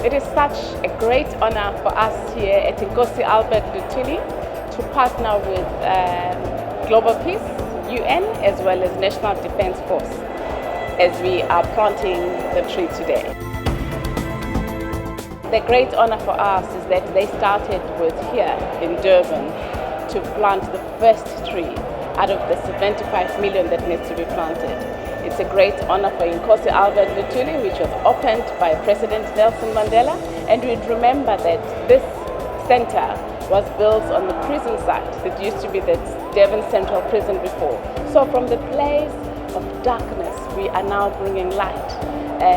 It is such a great honor for us here at Inkosi Albert Luthuli to partner with Global Peace, UN, as well as National Defence Force as we are planting the tree today. The great honor for us is that they started with here in Durban to plant the first tree out of the 75 million that needs to be planted. It's a great honor for Inkosi Albert Luthuli, which was opened by President Nelson Mandela, and we remember that this center was built on the prison site that used to be the Devon Central Prison before. So from the place of darkness, we are now bringing light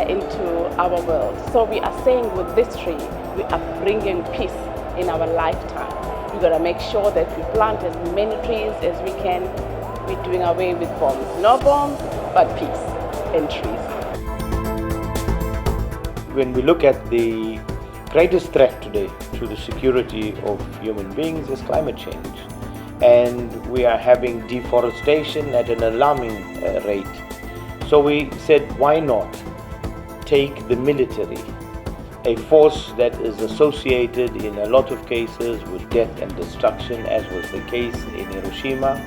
into our world. So we are saying with this tree, we are bringing peace in our lifetime. We've got to make sure that we plant as many trees as we can. We're doing away with bombs. No bombs, but peace and trees. When we look at the greatest threat today to the security of human beings is climate change. And we are having deforestation at an alarming rate. So we said, why not take the military, a force that is associated in a lot of cases with death and destruction, as was the case in Hiroshima,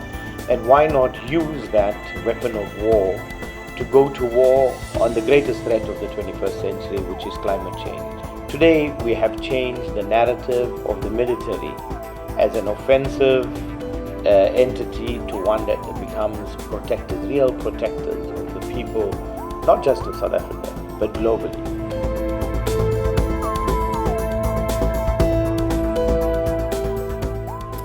and why not use that weapon of war to go to war on the greatest threat of the 21st century, which is climate change. Today we have changed the narrative of the military as an offensive entity to one that becomes protectors, real protectors of the people, not just of South Africa, but globally.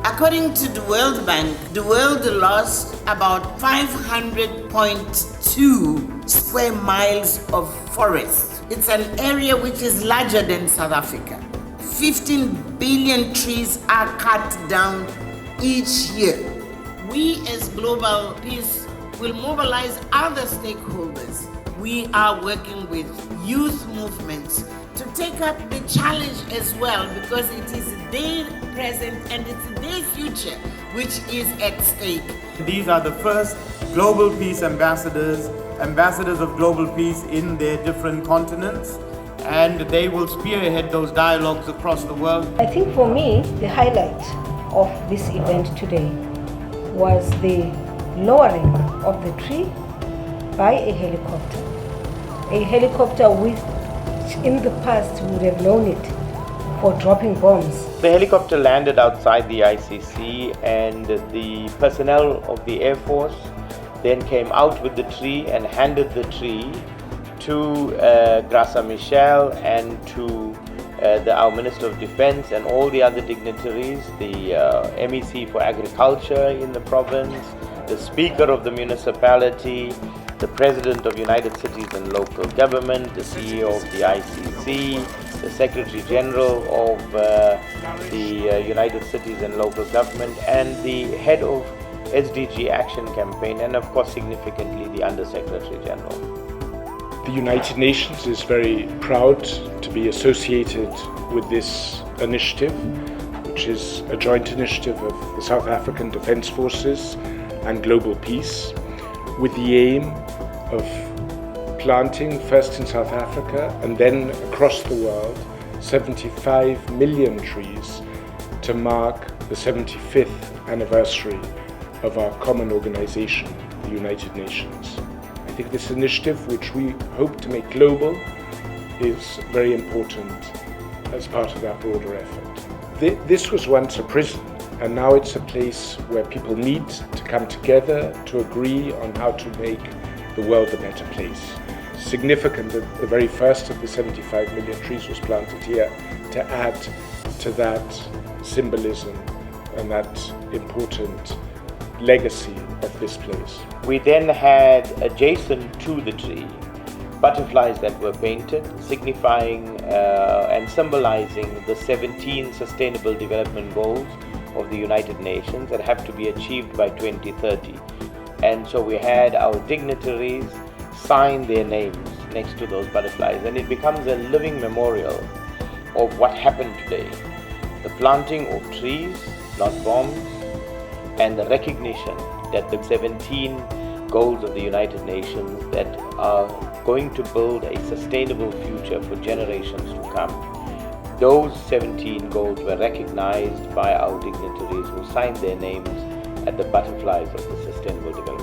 According to the World Bank, the world lost about 500.2 square miles of forest. It's an area which is larger than South Africa. 15 billion trees are cut down each year. We as Global Peace will mobilize other stakeholders. We are working with youth movements to take up the challenge as well, because it is their present and it's their future which is at stake. These are the first Global Peace ambassadors of global peace in their different continents, and they will spearhead those dialogues across the world. I think for me, the highlight of this event today was the lowering of the tree by a helicopter which in the past we would have known it for dropping bombs. The helicopter landed outside the ICC, and the personnel of the Air Force then came out with the tree and handed the tree to Grasa Michel and to our Minister of Defense and all the other dignitaries, the MEC for Agriculture in the province, the Speaker of the municipality, the President of United Cities and Local Government, the CEO of the ICC, the Secretary General of the United Cities and Local Government, and the head of SDG Action Campaign, and of course significantly the Under-Secretary General. The United Nations is very proud to be associated with this initiative, which is a joint initiative of the South African Defence Forces and Global Peace, with the aim of planting, first in South Africa and then across the world, 75 million trees to mark the 75th anniversary of our common organization, the United Nations. I think this initiative, which we hope to make global, is very important as part of that broader effort. This was once a prison, and now it's a place where people meet to come together to agree on how to make the world a better place. Significant that the very first of the 75 million trees was planted here to add to that symbolism and that important legacy of this place. We then had adjacent to the tree butterflies that were painted, signifying and symbolizing the 17 Sustainable Development Goals of the United Nations that have to be achieved by 2030. And so we had our dignitaries sign their names next to those butterflies, and it becomes a living memorial of what happened today. The planting of trees, not bombs, and the recognition that the 17 goals of the United Nations that are going to build a sustainable future for generations to come. Those 17 goals were recognized by our dignitaries who signed their names at the butterflies of the Sustainable Development